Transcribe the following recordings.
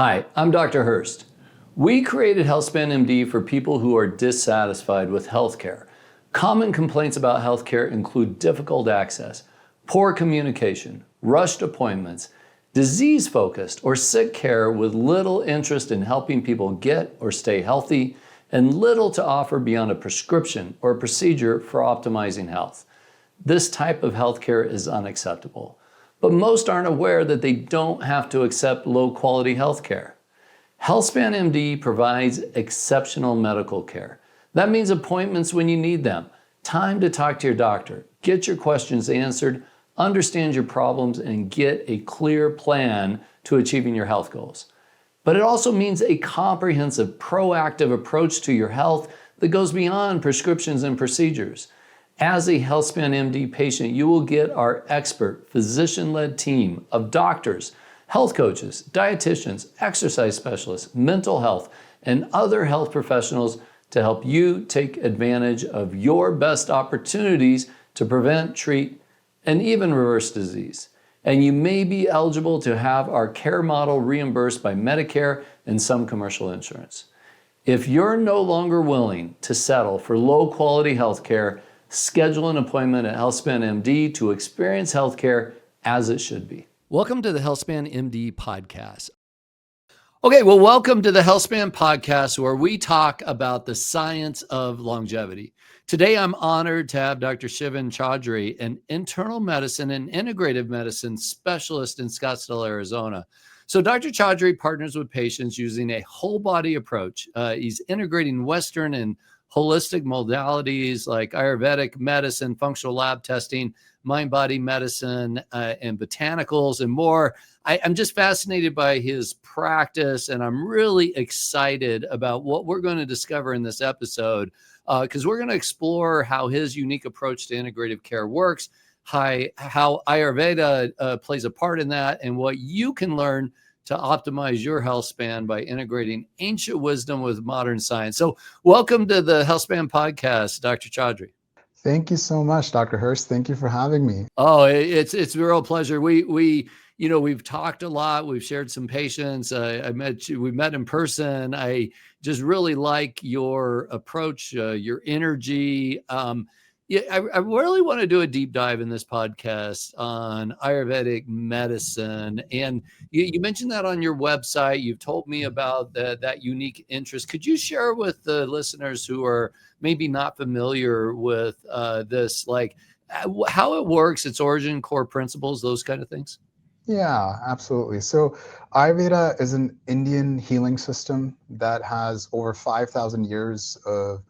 Hi, I'm Dr. Hurst. We created Healthspan MD for people who are dissatisfied with healthcare. Common complaints about healthcare include difficult access, poor communication, rushed appointments, disease-focused or sick care with little interest in helping people get or stay healthy, and little to offer beyond a prescription or a procedure for optimizing health. This type of healthcare is unacceptable. But most aren't aware that they don't have to accept low-quality healthcare. Healthspan MD provides exceptional medical care. That means appointments when you need them, time to talk to your doctor, get your questions answered, understand your problems, and get a clear plan to achieving your health goals. But it also means a comprehensive, proactive approach to your health that goes beyond prescriptions and procedures. As a Healthspan MD patient, you will get our expert, physician-led team of doctors, health coaches, dietitians, exercise specialists, mental health, and other health professionals to help you take advantage of your best opportunities to prevent, treat, and even reverse disease. And you may be eligible to have our care model reimbursed by Medicare and some commercial insurance. If you're no longer willing to settle for low-quality health care, schedule an appointment at Healthspan MD to experience healthcare as it should be. Welcome to the Healthspan MD podcast. Okay, well, welcome to the Healthspan podcast, where we talk about the science of longevity. Today, I'm honored to have Dr. Shiven Chaudhry, an internal medicine and integrative medicine specialist in Scottsdale, Arizona. So Dr. Chaudhry partners with patients using a whole body approach. He's integrating Western and holistic modalities like Ayurvedic medicine, functional lab testing, mind-body medicine, and botanicals and more. I'm just fascinated by his practice, and I'm really excited about what we're going to discover in this episode, because we're going to explore how his unique approach to integrative care works, how Ayurveda plays a part in that, and what you can learn to optimize your health span by integrating ancient wisdom with modern science. So welcome to the Healthspan podcast, Dr. Chaudhry. Thank you so much, Dr. Hurst. Thank you for having me. Oh, it's a real pleasure. We've talked a lot. We've shared some patients. I met you. We met in person. I just really like your approach, your energy. I really want to do a deep dive in this podcast on Ayurvedic medicine. And you mentioned that on your website. You've told me about that unique interest. Could you share with the listeners who are maybe not familiar with this, like how it works, its origin, core principles, those kind of things? Yeah, absolutely. So Ayurveda is an Indian healing system that has over 5,000 years of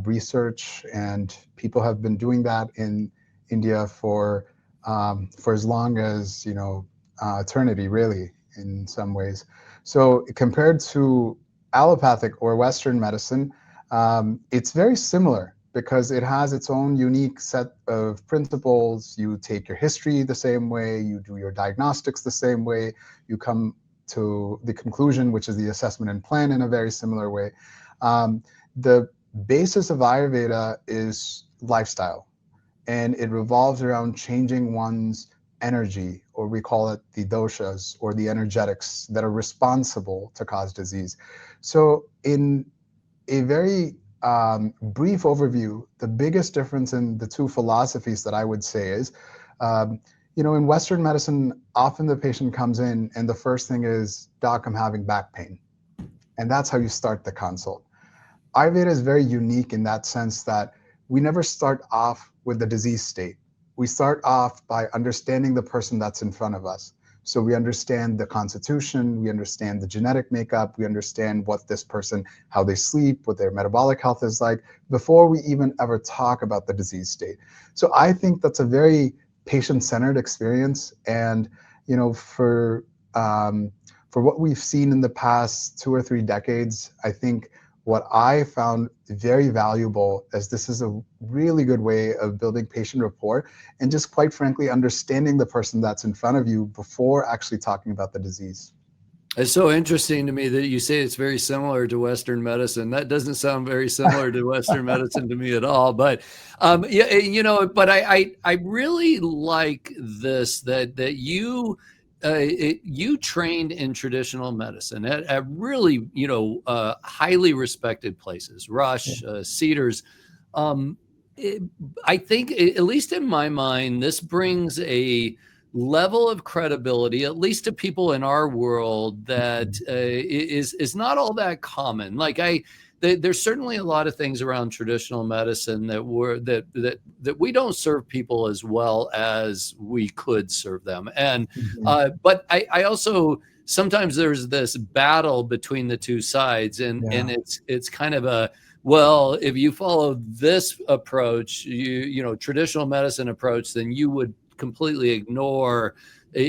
research, and people have been doing that in India for as long as eternity, really, in some ways. So compared to allopathic or Western medicine, it's very similar because it has its own unique set of principles. You take your history the same way, you do your diagnostics the same way, you come to the conclusion, which is the assessment and plan, in a very similar way. The basis of Ayurveda is lifestyle, and it revolves around changing one's energy, or we call it the doshas, or the energetics that are responsible to cause disease. So in a very brief overview, the biggest difference in the two philosophies that I would say is, in Western medicine, often the patient comes in and the first thing is, "Doc, I'm having back pain." And that's how you start the consult. Ayurveda is very unique in that sense that we never start off with the disease state. We start off by understanding the person that's in front of us. So we understand the constitution, we understand the genetic makeup, we understand what this person, how they sleep, what their metabolic health is like, before we even ever talk about the disease state. So I think that's a very patient-centered experience. And, for what we've seen in the past 2 or 3 decades, I think what I found very valuable is this is a really good way of building patient rapport and just, quite frankly, understanding the person that's in front of you before actually talking about the disease. It's so interesting to me that you say it's very similar to Western medicine. That doesn't sound very similar to Western medicine to me at all. But but I really like this, that you you trained in traditional medicine at really, highly respected places, Rush, Cedars. Um, I think, at least in my mind, this brings a level of credibility, at least to people in our world, that is not all that common. There's certainly a lot of things around traditional medicine that we don't serve people as well as we could serve them. And but I also, sometimes there's this battle between the two sides, and it's kind of a, well, if you follow this approach, traditional medicine approach, then you would completely ignore an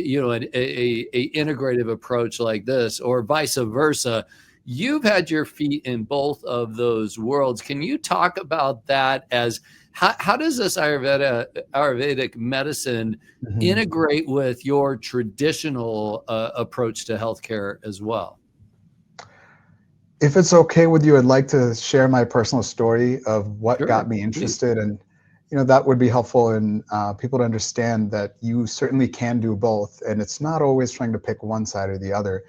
integrative approach like this, or vice versa. You've had your feet in both of those worlds. Can you talk about that? As how does this Ayurvedic medicine integrate with your traditional approach to healthcare as well? If it's okay with you, I'd like to share my personal story of what got me interested, and that would be helpful in people to understand that you certainly can do both, and it's not always trying to pick one side or the other.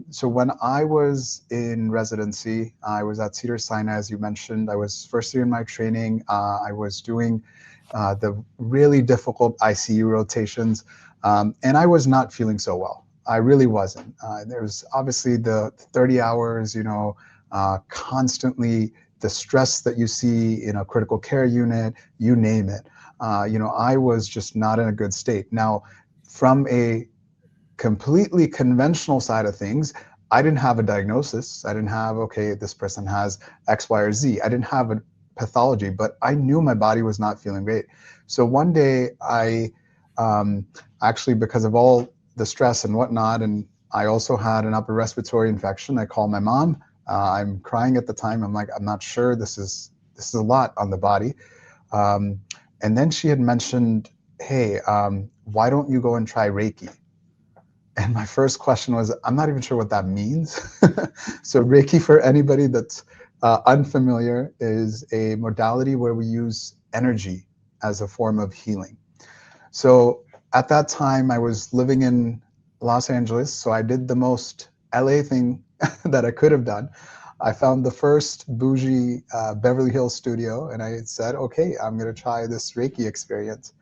So when I was in residency, I was at Cedars-Sinai, as you mentioned. I was first year in my training. I was doing the really difficult ICU rotations, and I was not feeling so well. I really wasn't. There was obviously the 30 hours, constantly the stress that you see in a critical care unit, you name it. I was just not in a good state. Now, from a completely conventional side of things, I didn't have a diagnosis. I didn't have, okay, this person has X, Y, or Z. I didn't have a pathology, but I knew my body was not feeling great. So one day I actually, because of all the stress and whatnot, and I also had an upper respiratory infection, I called my mom. I'm crying at the time. I'm like, I'm not sure. This is a lot on the body. And then she had mentioned, hey, why don't you go and try Reiki? And my first question was, I'm not even sure what that means. So Reiki, for anybody that's unfamiliar, is a modality where we use energy as a form of healing. So at that time, I was living in Los Angeles, so I did the most LA thing that I could have done. I found the first bougie Beverly Hills studio, and I said, okay, I'm going to try this Reiki experience.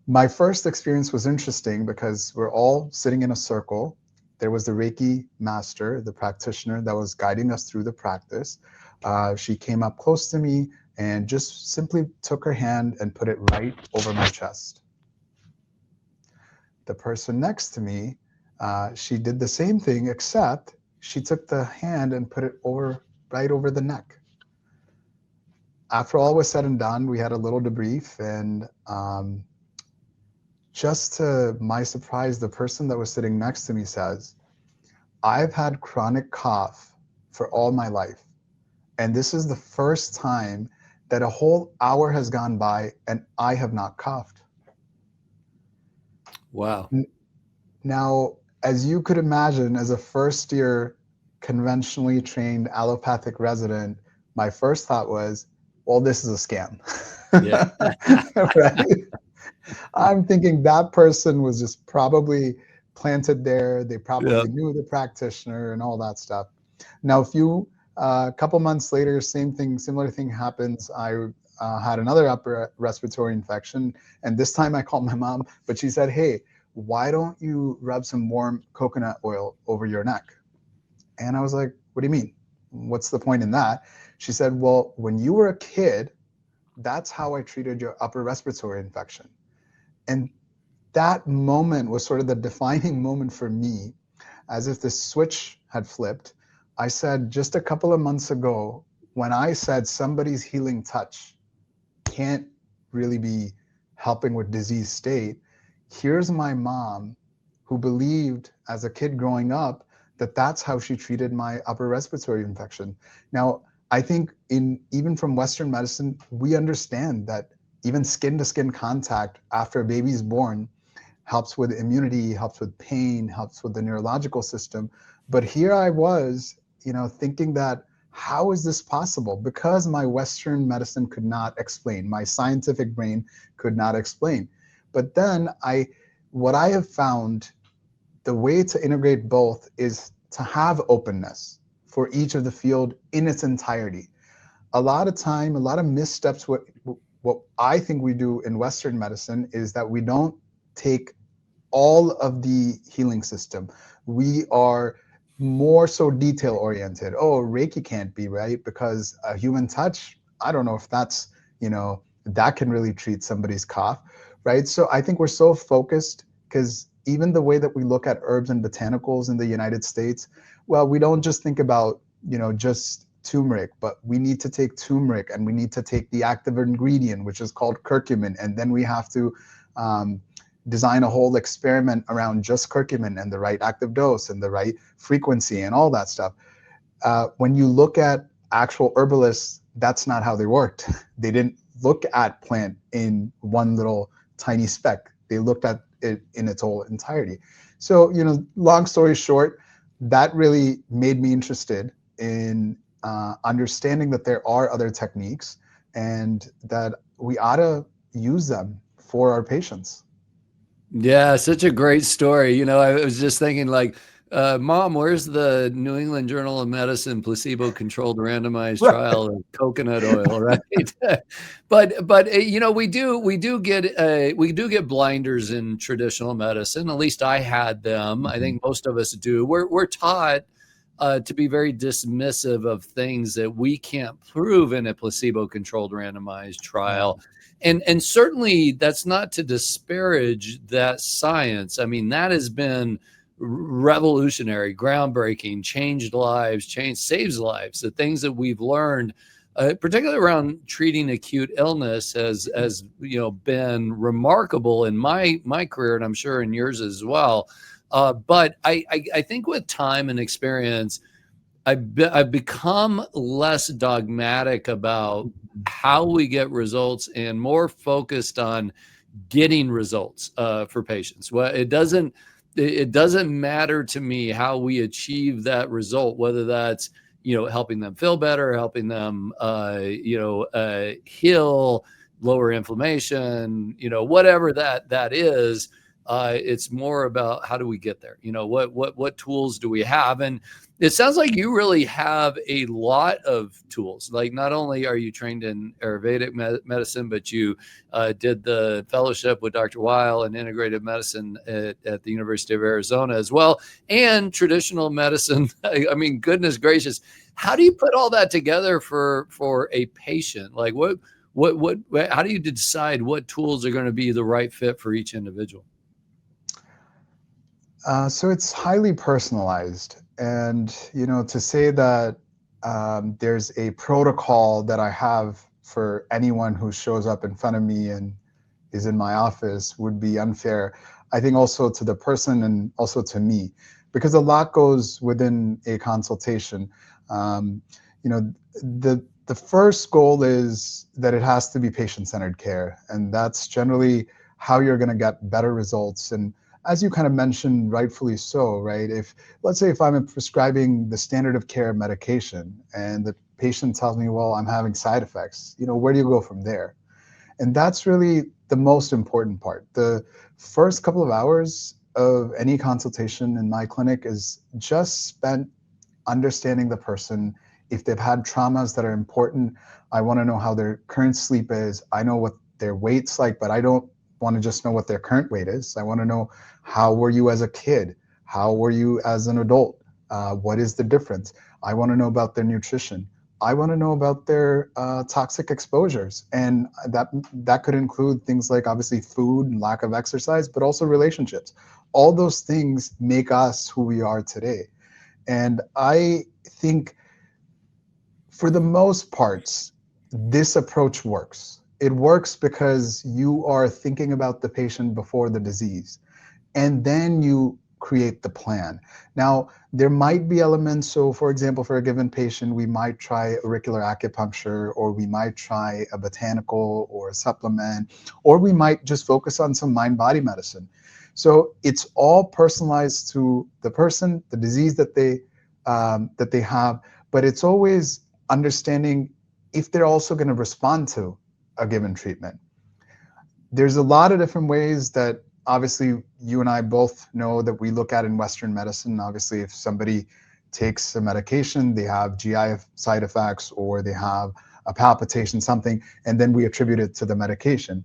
My first experience was interesting because we're all sitting in a circle. There was the Reiki master, the practitioner that was guiding us through the practice. She came up close to me and just simply took her hand and put it right over my chest. The person next to me, she did the same thing, except she took the hand and put it right over the neck. After all was said and done, we had a little debrief, and just to my surprise, the person that was sitting next to me says, I've had chronic cough for all my life, and this is the first time that a whole hour has gone by and I have not coughed. Wow. Now, as you could imagine, as a first year conventionally trained allopathic resident, my first thought was, well, this is a scam. Yeah. Right? I'm thinking that person was just probably planted there. They probably knew the practitioner and all that stuff. Now, a couple months later, similar thing happens. I had another upper respiratory infection, and this time I called my mom, but she said, hey, why don't you rub some warm coconut oil over your neck? And I was like, what do you mean? What's the point in that? She said, well, when you were a kid, that's how I treated your upper respiratory infection. And that moment was sort of the defining moment for me, as if the switch had flipped. I said, just a couple of months ago, when I said somebody's healing touch can't really be helping with disease state, here's my mom who believed as a kid growing up that that's how she treated my upper respiratory infection. Now, I think even from Western medicine, we understand that even skin-to-skin contact after a baby's born helps with immunity, helps with pain, helps with the neurological system. But here I was, thinking that, how is this possible? Because my Western medicine could not explain, my scientific brain could not explain. But then I what I have found, the way to integrate both is to have openness for each of the field in its entirety. A lot of missteps, what I think we do in Western medicine is that we don't take all of the healing system. We are more so detail oriented. Oh, Reiki can't be right because a human touch, I don't know if that's, that can really treat somebody's cough, right? So I think we're so focused because even the way that we look at herbs and botanicals in the United States, well, we don't just think about, just turmeric, but we need to take turmeric and we need to take the active ingredient, which is called curcumin. And then we have to design a whole experiment around just curcumin and the right active dose and the right frequency and all that stuff. When you look at actual herbalists, that's not how they worked. They didn't look at plant in one little tiny speck. They looked at it in its whole entirety. So, long story short, that really made me interested in understanding that there are other techniques and that we ought to use them for our patients. Yeah, such a great story. I was just thinking like, Mom, where's the New England Journal of Medicine placebo-controlled randomized trial of coconut oil, right? but we do get blinders in traditional medicine. At least I had them. I think most of us do. We're taught to be very dismissive of things that we can't prove in a placebo-controlled randomized trial. And certainly that's not to disparage that science. I mean, that has been revolutionary, groundbreaking, changed lives, saves lives. The things that we've learned, particularly around treating acute illness, has been remarkable in my career, and I'm sure in yours as well. But I think with time and experience, I've become less dogmatic about how we get results and more focused on getting results for patients. Well, it doesn't matter to me how we achieve that result, whether that's helping them feel better, helping them heal, lower inflammation, whatever that is. It's more about how do we get there? What tools do we have? And it sounds like you really have a lot of tools. Like, not only are you trained in Ayurvedic medicine, but you did the fellowship with Dr. Weil in Integrative Medicine at the University of Arizona as well, and traditional medicine. I mean, goodness gracious, how do you put all that together for a patient? Like, how do you decide what tools are going to be the right fit for each individual? So it's highly personalized. And, to say that there's a protocol that I have for anyone who shows up in front of me and is in my office would be unfair. I think also to the person and also to me, because a lot goes within a consultation. The first goal is that it has to be patient-centered care. And that's generally how you're going to get better results. And as you kind of mentioned, rightfully so, right? Let's say if I'm prescribing the standard of care medication and the patient tells me, well, I'm having side effects, where do you go from there? And that's really the most important part. The first couple of hours of any consultation in my clinic is just spent understanding the person. If they've had traumas that are important, I want to know how their current sleep is. I know what their weight's like, but I don't want to just know what their current weight is. I want to know, how were you as a kid? How were you as an adult? What is the difference? I want to know about their nutrition. I want to know about their toxic exposures. And that could include things like obviously food and lack of exercise, but also relationships. All those things make us who we are today. And I think for the most parts, this approach works. It works because you are thinking about the patient before the disease, and then you create the plan. Now, there might be elements. So for example, for a given patient, we might try auricular acupuncture, or we might try a botanical or a supplement, or we might just focus on some mind-body medicine. So it's all personalized to the person, the disease that they have, but it's always understanding if they're also going to respond to a given treatment. There's a lot of different ways that obviously you and I both know that we look at in Western medicine, obviously if somebody takes a medication, they have GI side effects or they have a palpitation, something, and then we attribute it to the medication.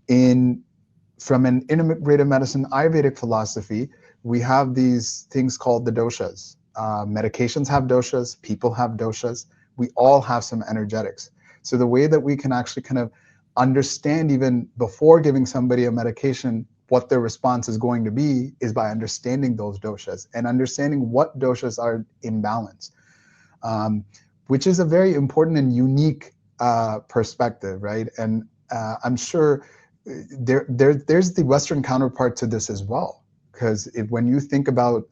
From an integrative medicine Ayurvedic philosophy, we have these things called the doshas. Medications have doshas, people have doshas, we all have some energetics. So the way that we can actually kind of understand even before giving somebody a medication what their response is going to be is by understanding those doshas and understanding what doshas are imbalanced, which is a very important and unique perspective, right? And I'm sure there's the Western counterpart to this as well, because when you think about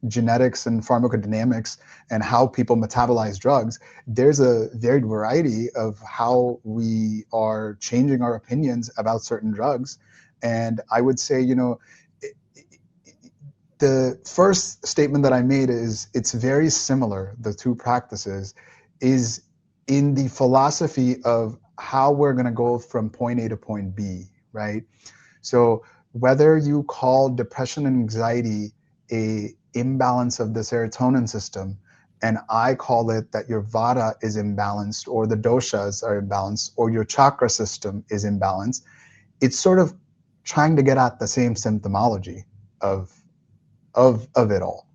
genetics and pharmacodynamics and how people metabolize drugs, there's a varied variety of how we are changing our opinions about certain drugs. And I would say, the first statement that I made is it's very similar, the two practices, is in the philosophy of how we're going to go from point A to point B, right? So whether you call depression and anxiety a imbalance of the serotonin system, and I call it that your vata is imbalanced or the doshas are imbalanced or your chakra system is imbalanced, it's sort of trying to get at the same symptomology of it all.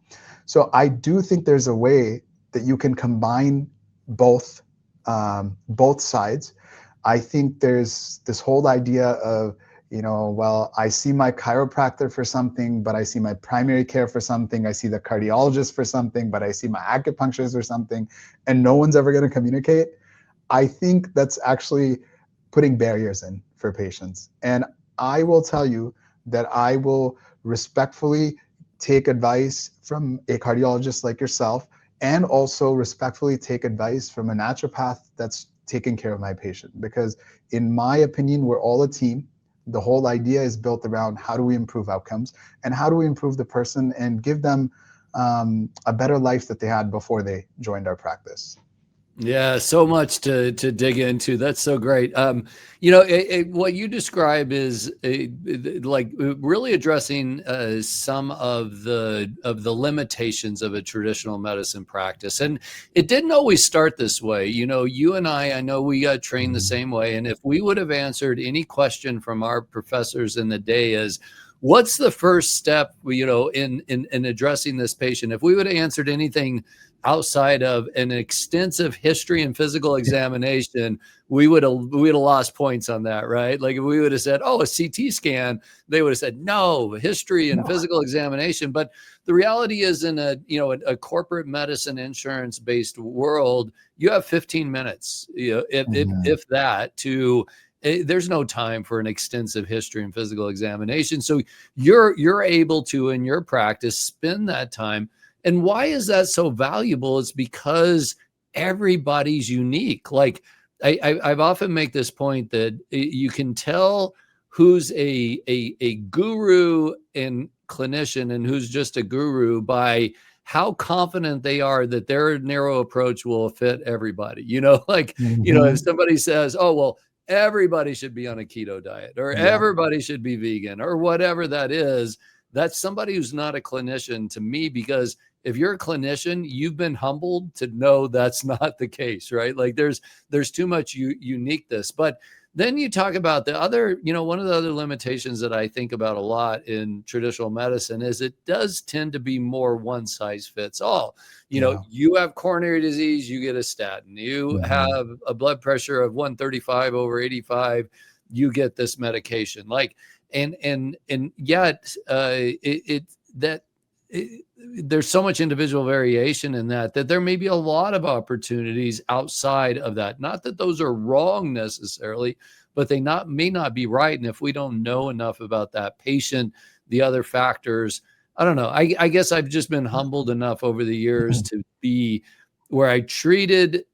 So I do think there's a way that you can combine both sides. I think there's this whole idea of, well, I see my chiropractor for something, but I see my primary care for something. I see the cardiologist for something, but I see my acupuncturist for something, and no one's ever going to communicate. I think that's actually putting barriers in for patients. And I will tell you that I will respectfully take advice from a cardiologist like yourself, and also respectfully take advice from a naturopath that's taking care of my patient. Because in my opinion, we're all a team. The whole idea is built around how do we improve outcomes and how do we improve the person and give them a better life that they had before they joined our practice. Yeah, so much to dig into. That's so great. What you describe is like really addressing some of the limitations of a traditional medicine practice, and it didn't always start this way. You and I know we got trained the same way, and if we would have answered any question from our professors in the day as what's the first step, in addressing this patient, if we would have answered anything outside of an extensive history and physical examination, we would have lost points on that, right? Like if we would have said, oh, a CT scan, they would have said, no, history and physical examination. But the reality is in a corporate medicine insurance based world, you have 15 minutes, if that, there's no time for an extensive history and physical examination. So you're able to, in your practice, spend that time. And why is that so valuable? It's because everybody's unique. Like I've often make this point that you can tell who's a guru and clinician and who's just a guru by how confident they are that their narrow approach will fit everybody. If somebody says, oh, well, everybody should be on a keto diet or everybody should be vegan or whatever that is, that's somebody who's not a clinician to me, because if you're a clinician, you've been humbled to know that's not the case, right? Like there's too much uniqueness. But then you talk about the other, one of the other limitations that I think about a lot in traditional medicine is it does tend to be more one size fits all. You have coronary disease, you get a statin. You have a blood pressure of 135 over 85, you get this medication. Like, and yet there's so much individual variation in that there may be a lot of opportunities outside of that. Not that those are wrong necessarily, but they may not be right. And if we don't know enough about that patient, the other factors, I don't know. I guess I've just been humbled enough over the years to be where I treated,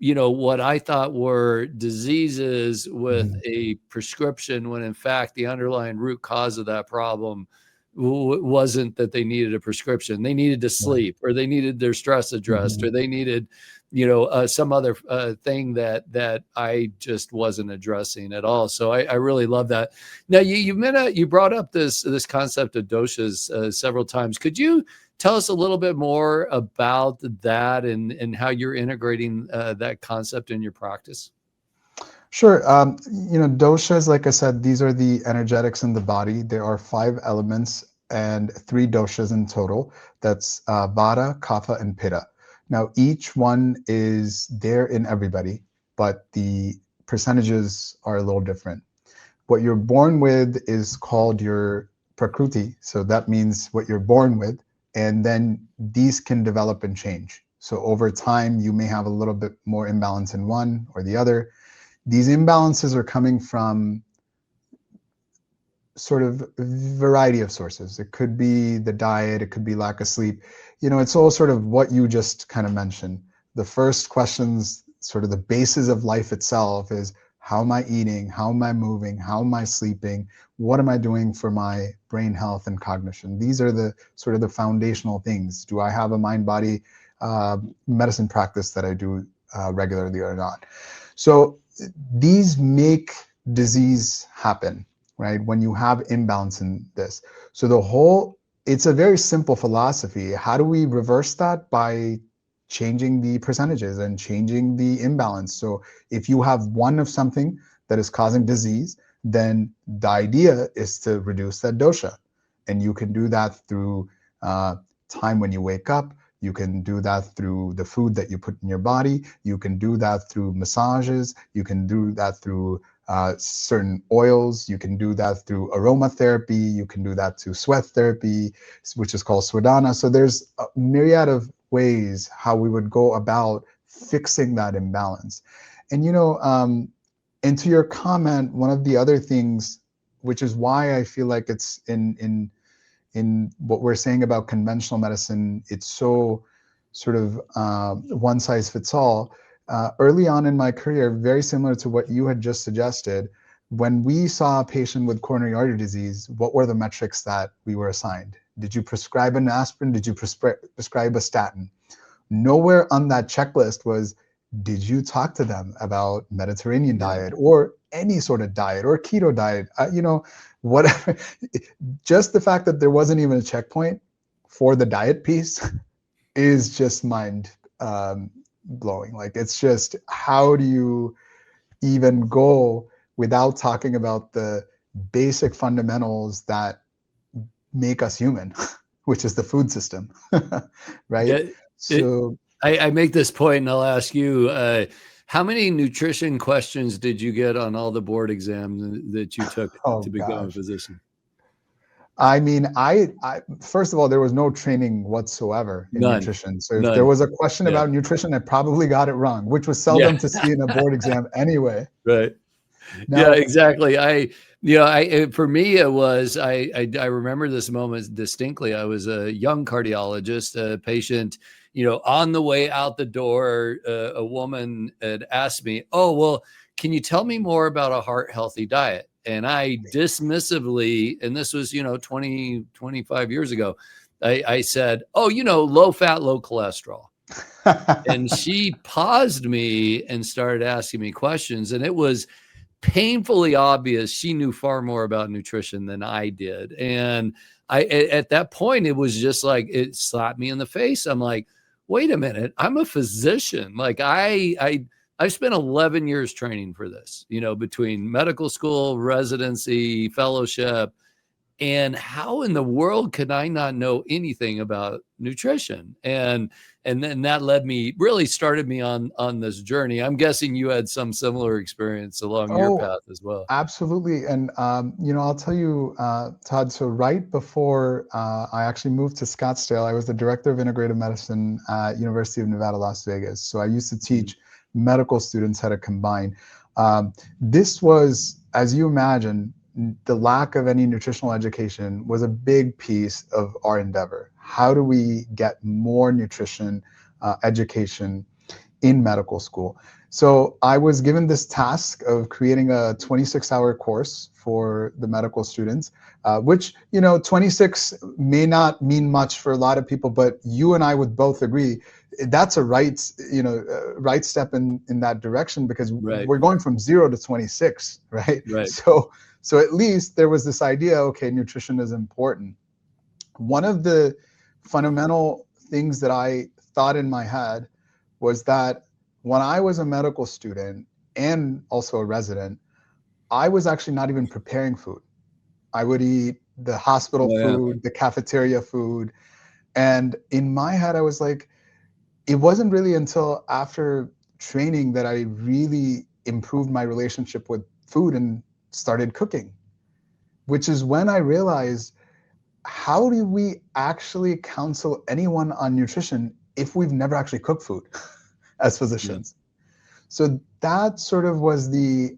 what I thought were diseases with a prescription when in fact the underlying root cause of that problem wasn't that they needed a prescription. They needed to sleep, or they needed their stress addressed, or they needed, some other thing that I just wasn't addressing at all. So I really love that. Now you brought up this concept of doshas several times. Could you tell us a little bit more about that and how you're integrating that concept in your practice? Sure. Doshas, like I said, these are the energetics in the body. There are 5 elements and 3 doshas in total. That's Vata, Kapha, and Pitta. Now, each one is there in everybody, but the percentages are a little different. What you're born with is called your Prakriti. So that means what you're born with. And then these can develop and change. So over time, you may have a little bit more imbalance in one or the other. These imbalances are coming from sort of a variety of sources. It could be the diet, it could be lack of sleep. It's all sort of what you just kind of mentioned. The first questions, sort of the basis of life itself, is how am I eating? How am I moving? How am I sleeping? What am I doing for my brain health and cognition? These are the sort of the foundational things. Do I have a mind-body medicine practice that I do regularly or not? So these make disease happen, right? When you have imbalance in this. So it's a very simple philosophy. How do we reverse that? By changing the percentages and changing the imbalance. So if you have one of something that is causing disease, then the idea is to reduce that dosha. And you can do that through time when you wake up. You can do that through the food that you put in your body. You can do that through massages. You can do that through certain oils. You can do that through aromatherapy. You can do that through sweat therapy, which is called swadhana. So there's a myriad of ways how we would go about fixing that imbalance. And and to your comment, one of the other things, which is why I feel like it's in what we're saying about conventional medicine, it's so sort of one size fits all. Early on in my career, very similar to what you had just suggested, when we saw a patient with coronary artery disease, what were the metrics that we were assigned? Did you prescribe an aspirin? Did you prescribe a statin? Nowhere on that checklist was, did you talk to them about Mediterranean diet or any sort of diet or keto diet? Whatever. Just the fact that there wasn't even a checkpoint for the diet piece is just mind blowing. Like, it's just, how do you even go without talking about the basic fundamentals that make us human, which is the food system, right? I make this point, and I'll ask you, how many nutrition questions did you get on all the board exams that you took to become a physician? I mean, I first of all, there was no training whatsoever in nutrition. So if there was a question about nutrition, I probably got it wrong, which was seldom to see in a board exam anyway. Right. Now, exactly. For me, it was, I remember this moment distinctly. I was a young cardiologist, a patient, on the way out the door, a woman had asked me, "Oh, well, can you tell me more about a heart healthy diet?" And I dismissively, and this was, 20, 25 years ago, I said, "Oh, low fat, low cholesterol." And she paused me and started asking me questions. And it was painfully obvious she knew far more about nutrition than I did. And at that point, it was just like, it slapped me in the face. I'm like, wait a minute, I'm a physician. Like, I spent 11 years training for this, between medical school, residency, fellowship. And how in the world could I not know anything about nutrition? And then that really started me on this journey. I'm guessing you had some similar experience along your path as well. Absolutely. And, I'll tell you, Todd, so right before I actually moved to Scottsdale, I was the director of integrative medicine at University of Nevada, Las Vegas. So I used to teach medical students how to combine. This was, as you imagine, the lack of any nutritional education was a big piece of our endeavor. How do we get more nutrition education in medical school? So I was given this task of creating a 26-hour course for the medical students, which, 26 may not mean much for a lot of people, but you and I would both agree that's a right step in that direction, because Right. we're going from 0 to 26, right? Right. So at least there was this idea, okay, nutrition is important. One of the fundamental things that I thought in my head was that when I was a medical student and also a resident, I was actually not even preparing food. I would eat the hospital Oh, yeah. food, the cafeteria food. And in my head, I was like, it wasn't really until after training that I really improved my relationship with food and started cooking, which is when I realized, how do we actually counsel anyone on nutrition if we've never actually cooked food as physicians? So that sort of was the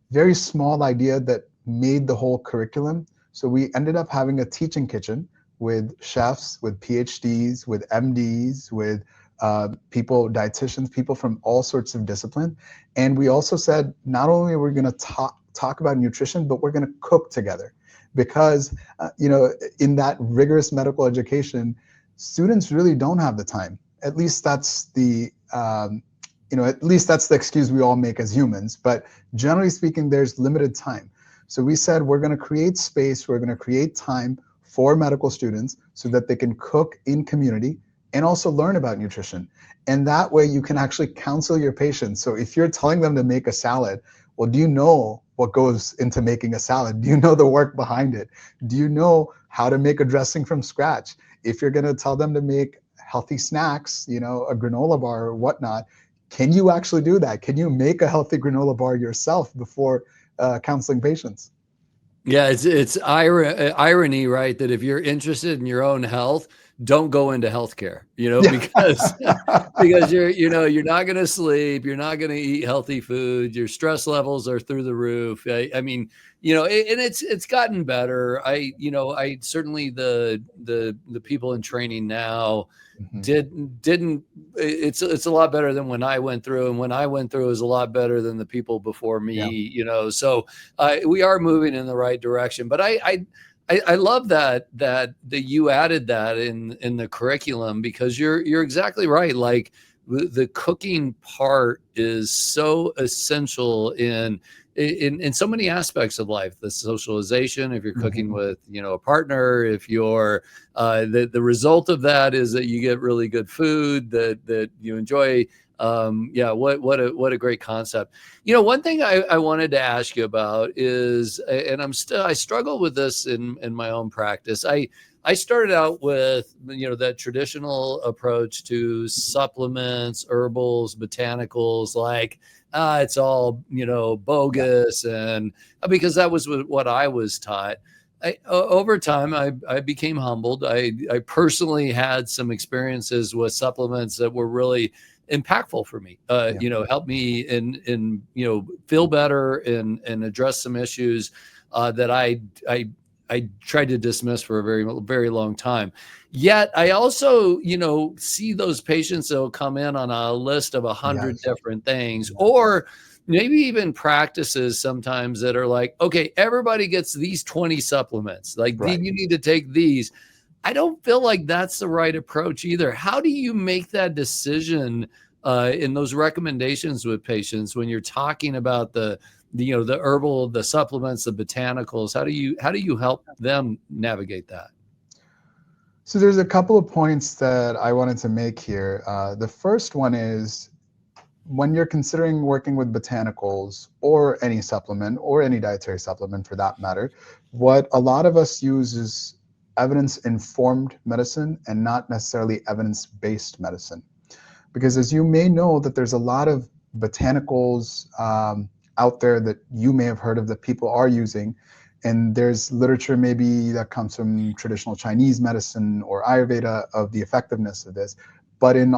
very small idea that made the whole curriculum. So we ended up having a teaching kitchen with chefs, with PhDs, with MDs, with dietitians, people from all sorts of disciplines. And we also said, not only are we going to talk about nutrition, but we're going to cook together. Because, in that rigorous medical education, students really don't have the time. At least that's the excuse we all make as humans. But generally speaking, there's limited time. So we said, we're going to create space, we're going to create time for medical students so that they can cook in community and also learn about nutrition. And that way you can actually counsel your patients. So if you're telling them to make a salad, well, do you know what goes into making a salad? Do you know the work behind it? Do you know how to make a dressing from scratch? If you're going to tell them to make healthy snacks, a granola bar or whatnot, can you actually do that? Can you make a healthy granola bar yourself before counseling patients? Yeah, it's irony, right? That if you're interested in your own health, don't go into healthcare, because because you're not going to sleep, you're not going to eat healthy food, your stress levels are through the roof. I mean, and it's gotten better. I certainly the people in training now didn't it's a lot better than when I went through, and when I went through it was a lot better than the people before me. So we are moving in the right direction. But I love that you added that in the curriculum, because you're exactly right. Like the cooking part is so essential in so many aspects of life. The socialization, if you're cooking with a partner, if you're the result of that is that you get really good food that you enjoy. What a great concept. One thing I wanted to ask you about is, and I struggle with this in my own practice. I started out with that traditional approach to supplements, herbals, botanicals, like it's all bogus, and because that was what I was taught. Over time, I became humbled. I personally had some experiences with supplements that were really impactful for me. Helped me in feel better and address some issues that I tried to dismiss for a very, very long time. Yet I also, see those patients that will come in on a list of 100 different things, or maybe even practices sometimes that are like, okay, everybody gets these 20 supplements. Like, you need to take these. I don't feel like that's the right approach either. How do you make that decision in those recommendations with patients when you're talking about the herbal, the supplements, the botanicals? How do you help them navigate that? So there's a couple of points that I wanted to make here. The first one is, when you're considering working with botanicals or any supplement or any dietary supplement for that matter, what a lot of us use is evidence-informed medicine and not necessarily evidence-based medicine. Because as you may know, that there's a lot of botanicals out there that you may have heard of that people are using. And there's literature maybe that comes from traditional Chinese medicine or Ayurveda of the effectiveness of this. But in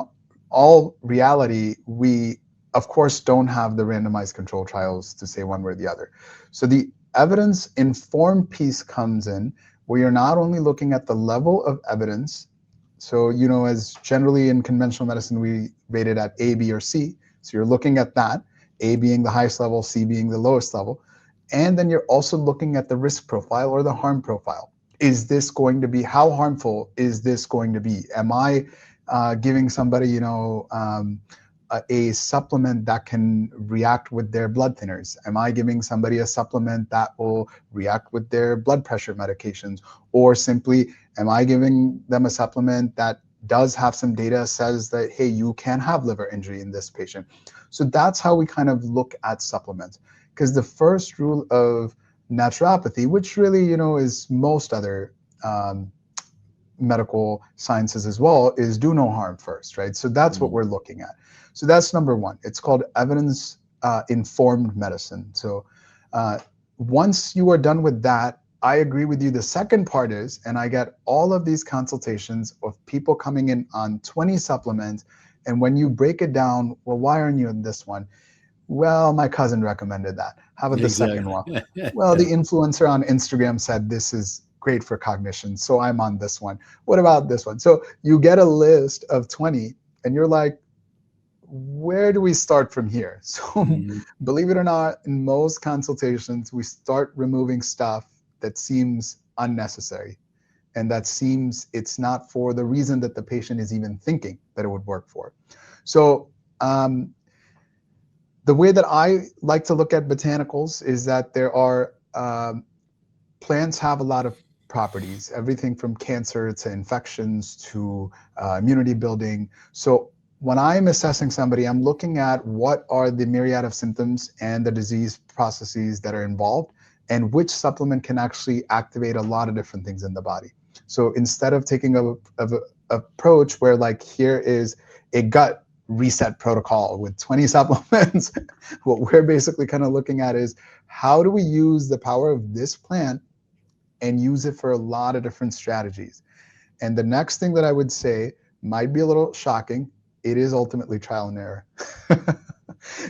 all reality, we, of course, don't have the randomized control trials to say one way or the other. So the evidence-informed piece comes in, where you're not only looking at the level of evidence. So, as generally in conventional medicine, we rate it at A, B, or C. So you're looking at that, A being the highest level, C being the lowest level. And then you're also looking at the risk profile or the harm profile. Is this going to be, how harmful is this going to be? Am I giving somebody, a supplement that can react with their blood thinners? Am I giving somebody a supplement that will react with their blood pressure medications? Or simply, am I giving them a supplement that does have some data says that, hey, you can have liver injury in this patient? So that's how we kind of look at supplements. Because the first rule of naturopathy, which really, is most other medical sciences as well, is do no harm first, right? So that's what we're looking at. So that's number one. It's called evidence informed medicine. So once you are done with that, I agree with you. The second part is, and I get all of these consultations of people coming in on 20 supplements, and when you break it down, well, why aren't you in this one? Well, my cousin recommended that. How about the second one? Well, the influencer on Instagram said this is great for cognition, so I'm on this one. What about this one? So you get a list of 20, and you're like, where do we start from here? So believe it or not, in most consultations, we start removing stuff that seems unnecessary and that seems it's not for the reason that the patient is even thinking that it would work for. So the way that I like to look at botanicals is that there are plants have a lot of properties, everything from cancer to infections to immunity building. So when I'm assessing somebody, I'm looking at what are the myriad of symptoms and the disease processes that are involved, and which supplement can actually activate a lot of different things in the body. So instead of taking a approach where like here is a gut reset protocol with 20 supplements, what we're basically kind of looking at is how do we use the power of this plant and use it for a lot of different strategies. And the next thing that I would say might be a little shocking, it is ultimately trial and error.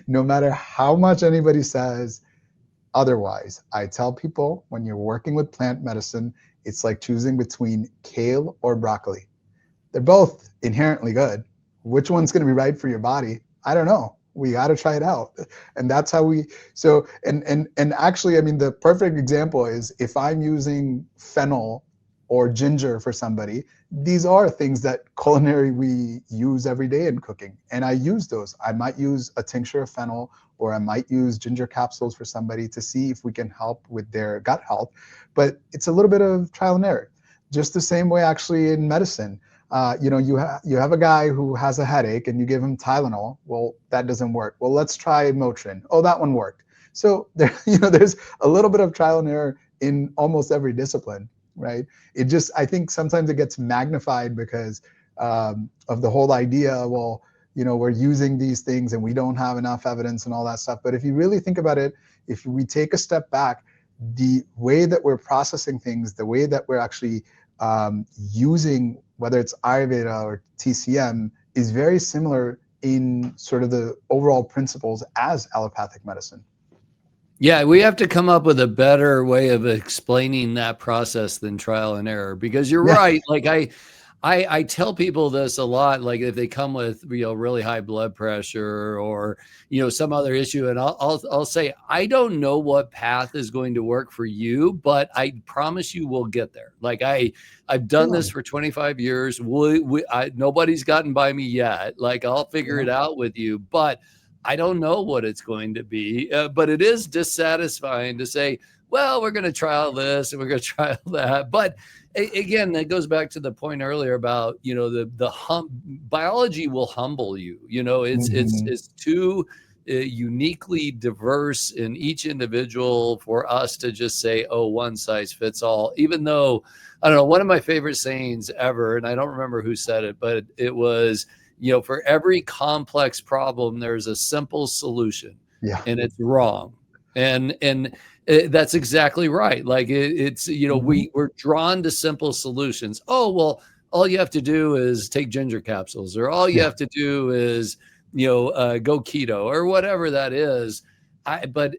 No matter how much anybody says otherwise, I tell people when you're working with plant medicine, it's like choosing between kale or broccoli. They're both inherently good. Which one's going to be right for your body? I don't know. We got to try it out. And that's how we, so, and actually, I mean, the perfect example is if I'm using fennel or ginger for somebody, these are things that culinary we use every day in cooking. And I use those. I might use a tincture of fennel, or I might use ginger capsules for somebody to see if we can help with their gut health. But it's a little bit of trial and error. Just the same way actually in medicine. You have a guy who has a headache and you give him Tylenol. Well, that doesn't work. Well, let's try Motrin. Oh, that one worked. So there's a little bit of trial and error in almost every discipline, right? It just, I think sometimes it gets magnified because of the whole idea, well, we're using these things and we don't have enough evidence and all that stuff. But if you really think about it, if we take a step back, the way that we're processing things, the way that we're actually using, whether it's Ayurveda or TCM, is very similar in sort of the overall principles as allopathic medicine. Yeah, we have to come up with a better way of explaining that process than trial and error, because you're right. Like I tell people this a lot, like if they come with, really high blood pressure or, some other issue, and I'll say, I don't know what path is going to work for you, but I promise you we'll get there. Like I've done this for 25 years. Nobody's gotten by me yet. Like I'll figure it out with you, but I don't know what it's going to be. But it is dissatisfying to say, well, we're going to trial this and we're going to trial that. But again, that goes back to the point earlier about, biology will humble you. It's too uniquely diverse in each individual for us to just say, oh, one size fits all, even though, I don't know, one of my favorite sayings ever, and I don't remember who said it, but it was, for every complex problem, there's a simple solution, and it's wrong. And that's exactly right. Like it's, we're drawn to simple solutions. Oh, well, all you have to do is take ginger capsules, or all you have to do is, go keto or whatever that is. But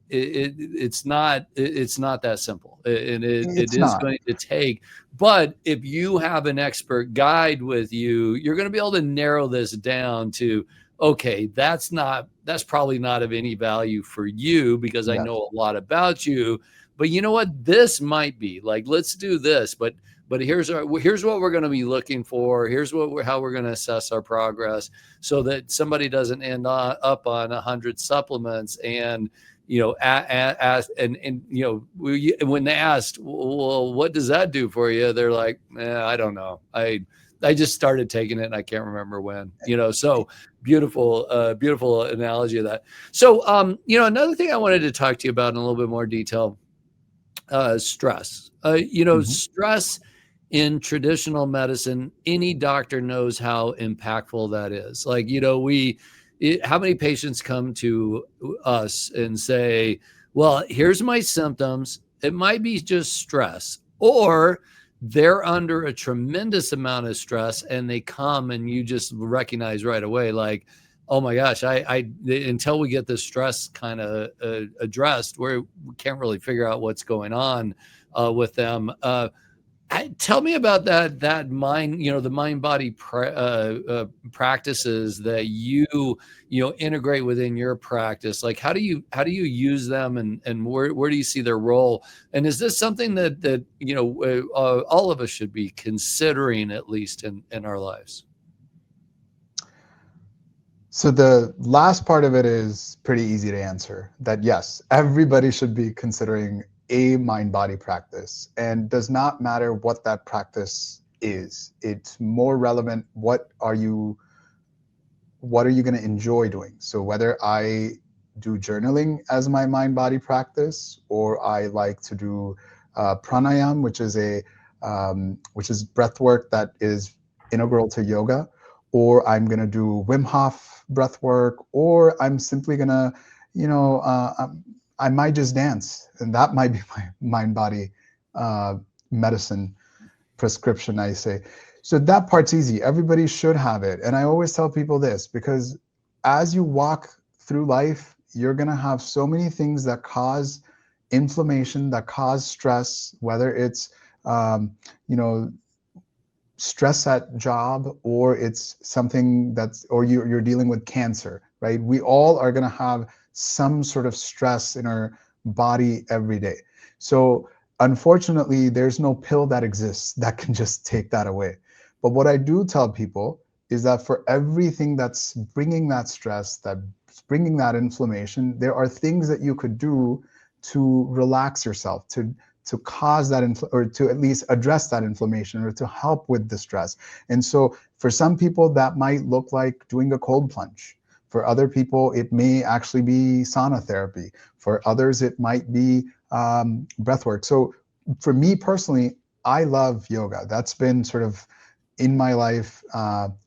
it's not that simple, and it is going to take. But if you have an expert guide with you, you're going to be able to narrow this down to, okay, that's probably not of any value for you because I Yes. know a lot about you. But you know what? This might be like, let's do this. But here's what we're going to be looking for. Here's how we're going to assess our progress, so that somebody doesn't end up on 100 supplements. And when they asked, well, what does that do for you? They're like, I don't know. I just started taking it and I can't remember when. So beautiful analogy of that. So another thing I wanted to talk to you about in a little bit more detail. Stress. Stress in traditional medicine, any doctor knows how impactful that is. Like, how many patients come to us and say, well, here's my symptoms. It might be just stress, or they're under a tremendous amount of stress and they come and you just recognize right away, like, oh my gosh, until we get this stress kind of addressed, we can't really figure out what's going on with them. Tell me about that mind, the mind body practices that you integrate within your practice. Like, how do you use them, and where do you see their role? And is this something that all of us should be considering, at least in our lives? So the last part of it is pretty easy to answer, that yes, everybody should be considering a mind-body practice, and does not matter what that practice is. It's more relevant, what are you going to enjoy doing? So whether I do journaling as my mind-body practice, or I like to do pranayam, which is breath work that is integral to yoga, or I'm going to do Wim Hof breath work, or I'm simply going to, I might just dance, and that might be my mind-body medicine prescription, I say. So that part's easy. Everybody should have it. And I always tell people this, because as you walk through life, you're going to have so many things that cause inflammation, that cause stress, whether it's, stress at job, or it's something or you're dealing with cancer, right? We all are going to have some sort of stress in our body every day. So unfortunately, there's no pill that exists that can just take that away. But what I do tell people is that for everything that's bringing that stress, that's bringing that inflammation, there are things that you could do to relax yourself, to cause that or to at least address that inflammation, or to help with the stress. And so for some people, that might look like doing a cold plunge. For other people, it may actually be sauna therapy. For others, it might be breath work. So for me personally, I love yoga. That's been sort of in my life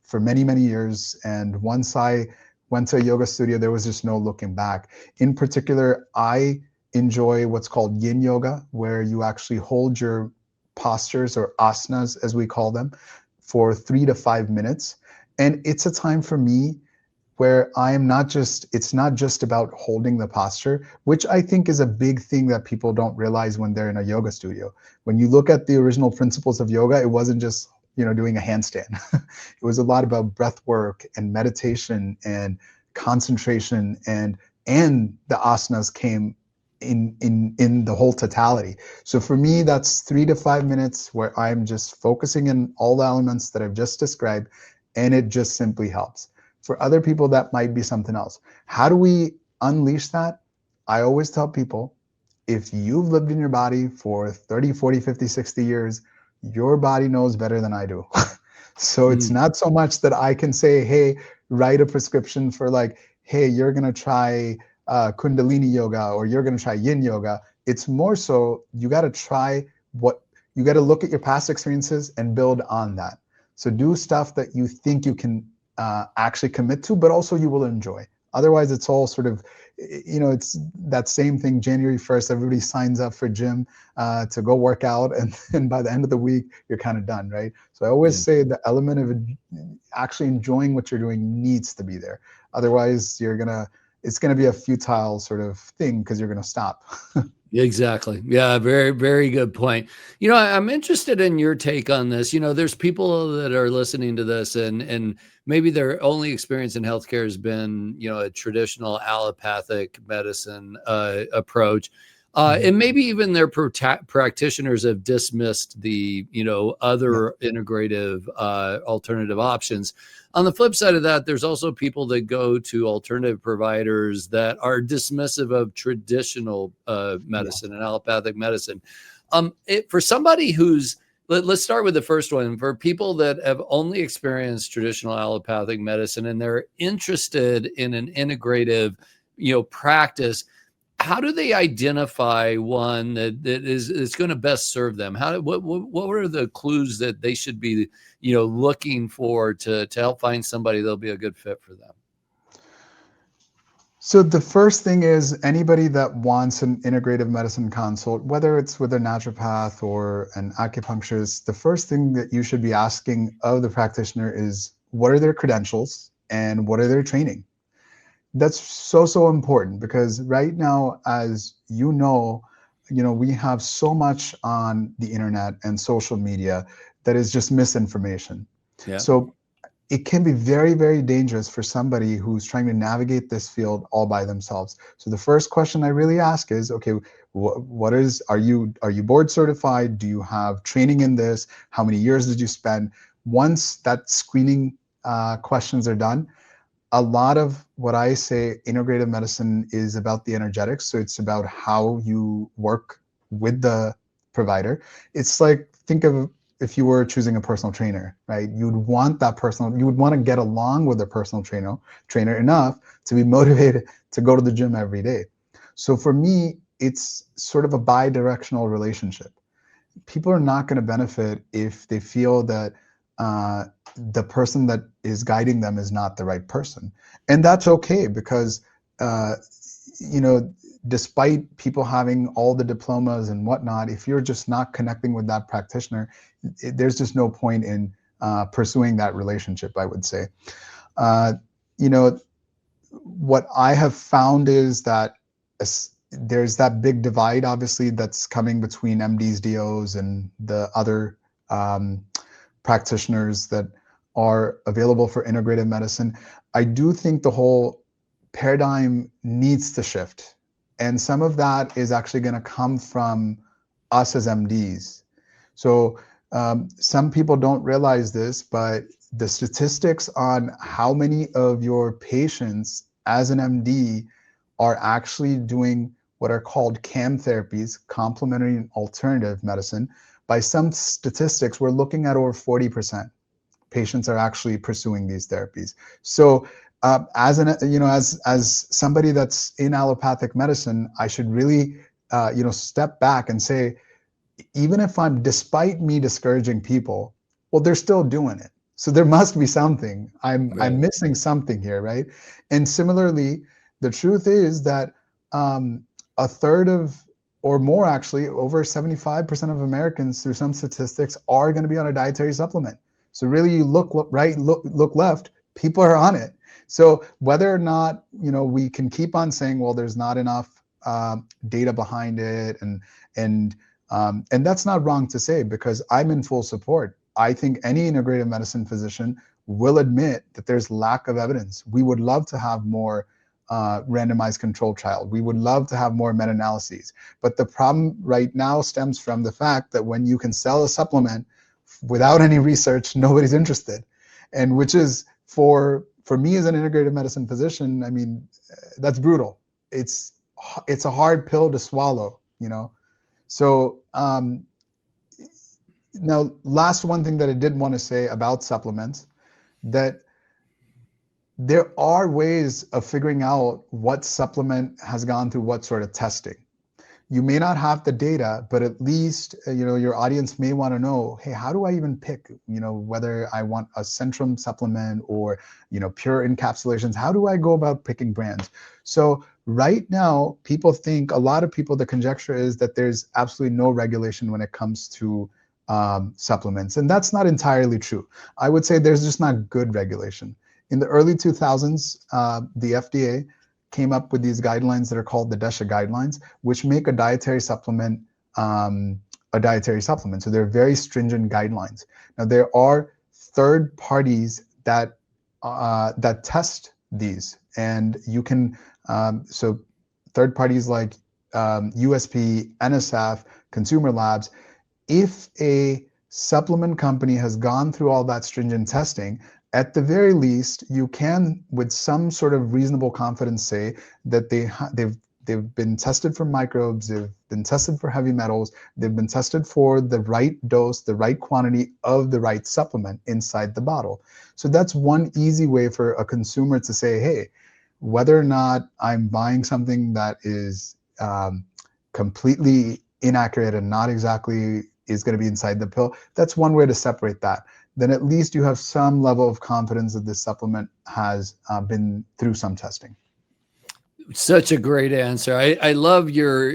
for many, many years. And once I went to a yoga studio, there was just no looking back. In particular, I enjoy what's called yin yoga, where you actually hold your postures, or asanas as we call them, for 3 to 5 minutes. And it's a time for me where it's not just about holding the posture, which I think is a big thing that people don't realize when they're in a yoga studio. When you look at the original principles of yoga, it wasn't just, doing a handstand. It was a lot about breath work and meditation and concentration, and the asanas came in the whole totality. So for me, that's 3 to 5 minutes where I'm just focusing in all the elements that I've just described, and it just simply helps. For other people, that might be something else. How do we unleash that? I always tell people, if you've lived in your body for 30, 40, 50, 60 years, your body knows better than I do. So it's not so much that I can say, hey, write a prescription for like, hey, you're going to try Kundalini yoga, or you're going to try yin yoga. It's more so you got to you got to look at your past experiences and build on that. So do stuff that you think you can actually commit to, but also you will enjoy. Otherwise, it's all sort of, it's that same thing. January 1st, everybody signs up for gym to go work out. And then by the end of the week, you're kind of done, right? So I always say the element of actually enjoying what you're doing needs to be there. Otherwise, it's going to be a futile sort of thing, because you're going to stop. Exactly. Yeah, very, very good point. I'm interested in your take on this. There's people that are listening to this and maybe their only experience in healthcare has been, a traditional allopathic medicine approach. And maybe even their practitioners have dismissed the, other integrative alternative options. On the flip side of that, there's also people that go to alternative providers that are dismissive of traditional medicine and allopathic medicine. For somebody who's, let's start with the first one. For people that have only experienced traditional allopathic medicine and they're interested in an integrative, practice, how do they identify one that is going to best serve them? What are the clues that they should be, looking for to help find somebody that'll be a good fit for them? So the first thing is anybody that wants an integrative medicine consult, whether it's with a naturopath or an acupuncturist, the first thing that you should be asking of the practitioner is what are their credentials and what are their training? That's so important because right now, as we have so much on the internet and social media that is just misinformation. Yeah. So it can be very, very dangerous for somebody who's trying to navigate this field all by themselves. So the first question I really ask is, okay, are you board certified? Do you have training in this? How many years did you spend? Once that screening questions are done, a lot of what I say integrative medicine is about the energetics. So it's about how you work with the provider. It's like, think of if you were choosing a personal trainer, right? You would want to get along with a personal trainer enough to be motivated to go to the gym every day. So for me, it's sort of a bi-directional relationship. People are not going to benefit if they feel that the person that is guiding them is not the right person. And that's okay because, despite people having all the diplomas and whatnot, if you're just not connecting with that practitioner, there's just no point in pursuing that relationship, I would say. What I have found is that there's that big divide, obviously, that's coming between MDs, DOs, and the other practitioners that are available for integrative medicine. I do think the whole paradigm needs to shift. And some of that is actually going to come from us as MDs. So some people don't realize this, but the statistics on how many of your patients as an MD are actually doing what are called CAM therapies, complementary and alternative medicine. By some statistics, we're looking at over 40% patients are actually pursuing these therapies. So as somebody that's in allopathic medicine, I should really step back and say, even if despite me discouraging people, well, they're still doing it. So there must be something. I'm missing something here, right? And similarly, the truth is that a third of, or more actually, over 75% of Americans through some statistics are going to be on a dietary supplement. So really, you look right, look left, people are on it. So whether or not we can keep on saying, well, there's not enough data behind it, and that's not wrong to say, because I'm in full support. I think any integrative medicine physician will admit that there's lack of evidence. We would love to have more randomized control trial. We would love to have more meta-analyses. But the problem right now stems from the fact that when you can sell a supplement without any research, nobody's interested. And which is, for me as an integrative medicine physician, I mean, that's brutal. It's a hard pill to swallow, So now, last one thing that I did want to say about supplements, that there are ways of figuring out what supplement has gone through what sort of testing. You may not have the data, but at least your audience may want to know, hey, how do I even pick, whether I want a Centrum supplement or pure encapsulations? How do I go about picking brands? So right now, a lot of people, the conjecture is that there's absolutely no regulation when it comes to supplements, and that's not entirely true. I would say there's just not good regulation. In the early 2000s, the FDA came up with these guidelines that are called the Dosha guidelines, which make a dietary supplement a dietary supplement. So they're very stringent guidelines. Now there are third parties that test these, and you can so third parties like USP, NSF, Consumer Labs. If a supplement company has gone through all that stringent testing, at the very least, you can, with some sort of reasonable confidence, say that they've been tested for microbes, they've been tested for heavy metals, they've been tested for the right dose, the right quantity of the right supplement inside the bottle. So that's one easy way for a consumer to say, hey, whether or not I'm buying something that is completely inaccurate and not exactly is going to be inside the pill, that's one way to separate that. Then at least you have some level of confidence that this supplement has been through some testing. Such a great answer. I love your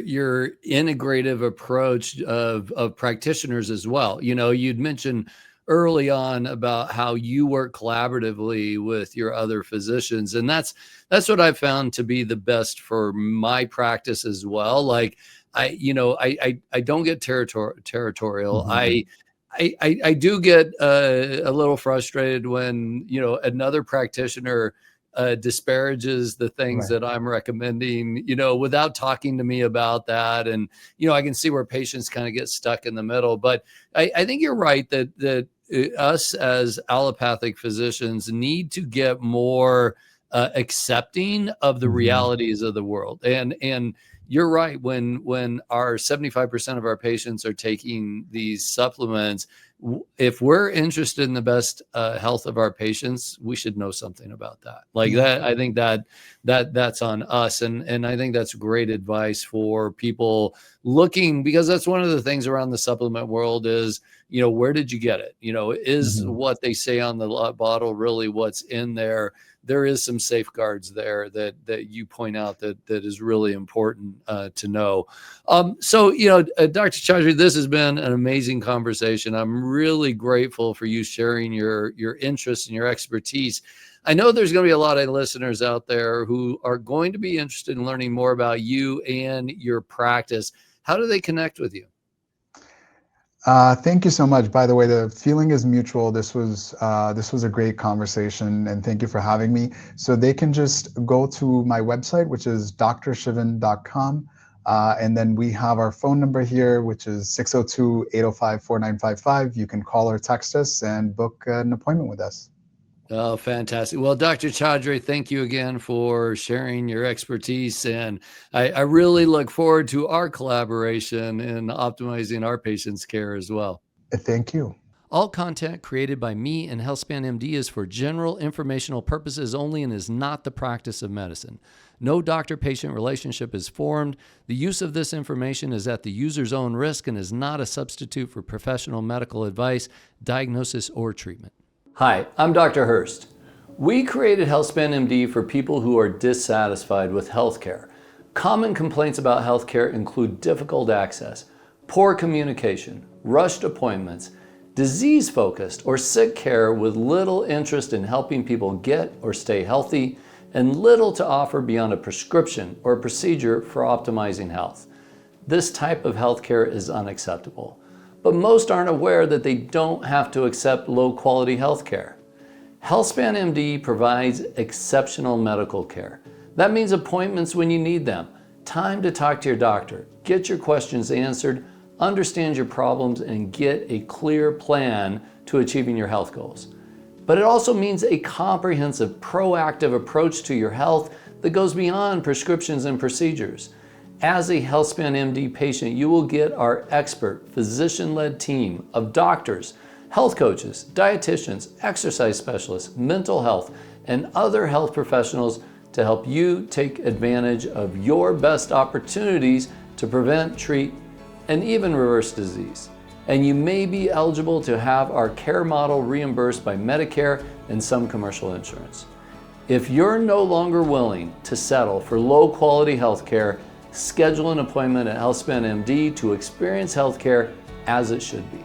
integrative approach of practitioners as well. You know, you'd mentioned early on about how you work collaboratively with your other physicians, and that's what I found to be the best for my practice as well. Like I don't get territorial. Mm-hmm. I do get a little frustrated when, you know, another practitioner disparages the things Right. that I'm recommending, you know, without talking to me about that. And, you know, I can see where patients kind of get stuck in the middle. But I think you're right that us as allopathic physicians need to get more accepting of the Mm-hmm. realities of the world. And you're right. When our 75% of our patients are taking these supplements, if we're interested in the best health of our patients, we should know something about that. Like that, I think that's on us, and I think that's great advice for people looking, because that's one of the things around the supplement world is, you know, where did you get it? You know, is Mm-hmm. what they say on the bottle really what's in there? There is some safeguards there that you point out that is really important to know. So, you know, Dr. Chaudhry, this has been an amazing conversation. I'm really grateful for you sharing your interest and your expertise. I know there's going to be a lot of listeners out there who are going to be interested in learning more about you and your practice. How do they connect with you? Thank you so much. By the way, the feeling is mutual. This was a great conversation, and thank you for having me. So they can just go to my website, which is drshiven.com, and then we have our phone number here, which is 602-805-4955. You can call or text us and book an appointment with us. Oh, fantastic. Well, Dr. Chaudhry, thank you again for sharing your expertise. And I really look forward to our collaboration in optimizing our patients' care as well. Thank you. All content created by me and Healthspan MD is for general informational purposes only and is not the practice of medicine. No doctor-patient relationship is formed. The use of this information is at the user's own risk and is not a substitute for professional medical advice, diagnosis, or treatment. Hi, I'm Dr. Hurst. We created Healthspan MD for people who are dissatisfied with healthcare. Common complaints about healthcare include difficult access, poor communication, rushed appointments, disease-focused or sick care with little interest in helping people get or stay healthy, and little to offer beyond a prescription or a procedure for optimizing health. This type of healthcare is unacceptable. But most aren't aware that they don't have to accept low-quality health care. Healthspan MD provides exceptional medical care. That means appointments when you need them, time to talk to your doctor, get your questions answered, understand your problems, and get a clear plan to achieving your health goals. But it also means a comprehensive, proactive approach to your health that goes beyond prescriptions and procedures. As a Healthspan MD patient, you will get our expert, physician-led team of doctors, health coaches, dietitians, exercise specialists, mental health, and other health professionals to help you take advantage of your best opportunities to prevent, treat, and even reverse disease. And you may be eligible to have our care model reimbursed by Medicare and some commercial insurance. If you're no longer willing to settle for low-quality health care, schedule an appointment at Healthspan MD to experience healthcare as it should be.